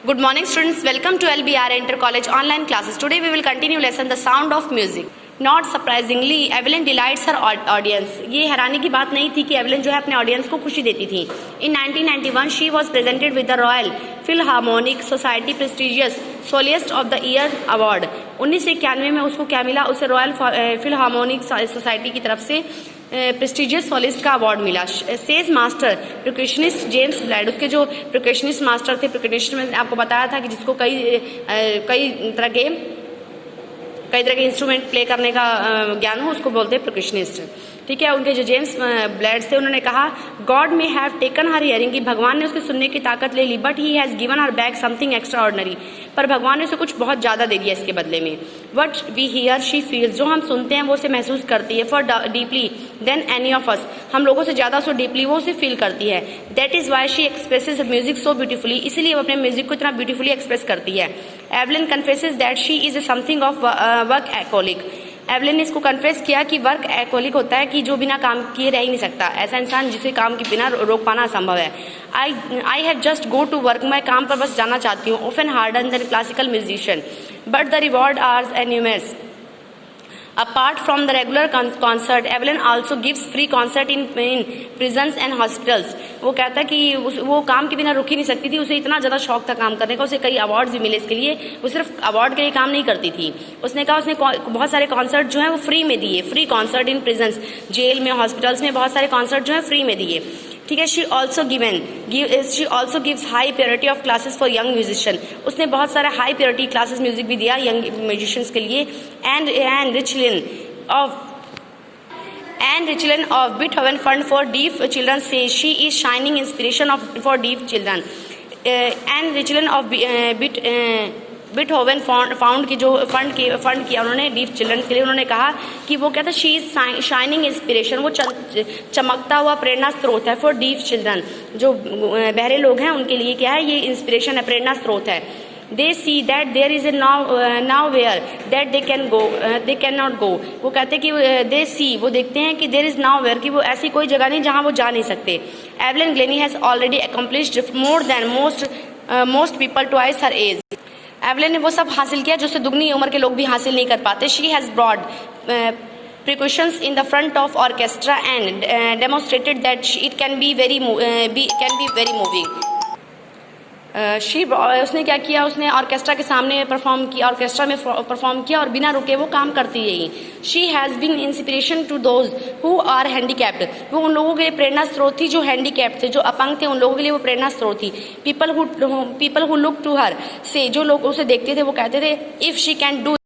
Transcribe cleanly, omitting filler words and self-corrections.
Good morning students, welcome to LBR Inter College online classes. Today we will continue lesson The Sound of Music. Not surprisingly, Evelyn delights her audience. ये हैरानी की बात नहीं थी कि Evelyn जो है अपने ऑडियंस को खुशी देती थी. In 1991 she was presented with the Royal Philharmonic Society prestigious Soloist of the Year Award. 1991 में उसको क्या मिला? उसे रॉयल फिलहार्मोनिक सोसाइटी की तरफ से प्रेस्टिजियस सोलिस्ट का अवार्ड मिला. सेज मास्टर प्रोकेशनिस्ट जेम्स ब्लाइड, उसके जो प्रोकेशनिस्ट मास्टर थे, प्रोकेशनिस्ट में आपको बताया था कि जिसको कई तरह के इंस्ट्रूमेंट प्ले करने का ज्ञान हो, उसको बोलते हैं प्रोकेशनिस्ट. ठीक है. उनके जो जेम्स ब्लाइड थे उन्होंने कहा God may have taken her hearing, कि भगवान ने उसके सुनने की ताकत ले ली, but he has given her back something extraordinary, पर भगवान ने उसे कुछ बहुत ज़्यादा दे दिया इसके बदले में. What we hear she feels, जो हम सुनते हैं वो उसे महसूस करती है. For deeply than any of us, हम लोगों से ज़्यादा सो डीपली वो उसे फील करती है. That is why she expresses music so beautifully, इसीलिए वो अपने म्यूजिक को इतना ब्यूटीफुली एक्सप्रेस करती है. Evelyn confesses that she is something of workaholic, Evelyn ने इसको कन्फेस किया कि वर्क एकोलिक होता है कि जो बिना काम किए रह ही नहीं सकता, ऐसा इंसान जिसे काम के बिना रोक पाना असंभव है. I have just go to work, मैं काम पर बस जाना चाहती हूँ. Often hard on the classical musician but the reward are enormous. Apart from the regular concert, Evelyn also gives free concert in prisons and hospitals. वो कहता है कि वो काम के बिना रुक ही नहीं सकती थी, उसे इतना ज़्यादा शौक था काम करने का, उसे कई अवार्ड्स भी मिले इसके लिए. वो सिर्फ अवार्ड के लिए काम नहीं करती थी. उसने कहा उसने बहुत सारे कॉन्सर्ट जो हैं वो फ्री में दिए. Free concert in prisons, jail में, हॉस्पिटल्स में बहुत सारे कॉन्सर्ट जो है फ्री में दिए. ठीक है. She also gives high purity of classes for young musician, उसने बहुत सारे हाई प्योरिटी क्लासेस म्यूजिक भी दिया यंग म्यूजिशियंस के लिए. And Richlin of Beethoven Fund for Deaf Children says she is shining inspiration for deaf children. And Richlin of Beethoven Fund की जो fund किया उन्होंने डीफ चिल्ड्रन के लिए, उन्होंने कहा कि वो कहता है शी इज शाइनिंग इंस्पिरेशन, वो चमकता हुआ प्रेरणा स्रोत है. फॉर डीफ चिल्ड्रन, जो बहरे लोग हैं उनके लिए क्या है, ये इंस्पिरेशन है, प्रेरणा स्रोत है. They see that there is a nowhere that they cannot go. वो कहते हैं कि they see, वो देखते हैं कि there is nowhere, कि वो ऐसी कोई जगह नहीं जहाँ वो जा नहीं सकते. Evelyn Glennie has already accomplished more than most people twice her age. Evelyn ने वो सब हासिल किया जो उससे दुगनी उम्र के लोग भी हासिल नहीं कर पाते. She has brought percussions in the front of orchestra and demonstrated that it can be very moving. उसने क्या किया, उसने ऑर्केस्ट्रा के सामने ऑर्केस्ट्रा में परफॉर्म किया और बिना रुके वो काम करती रही. She has been inspiration to those who are handicapped, वो उन लोगों के लिए प्रेरणा स्रोत थी जो हैंडीकैप्ड थे, जो अपंग थे, उन लोगों के लिए वो प्रेरणा स्रोत थी. People who look to her से, जो लोग उसे देखते थे वो कहते थे इफ़ शी कैन डू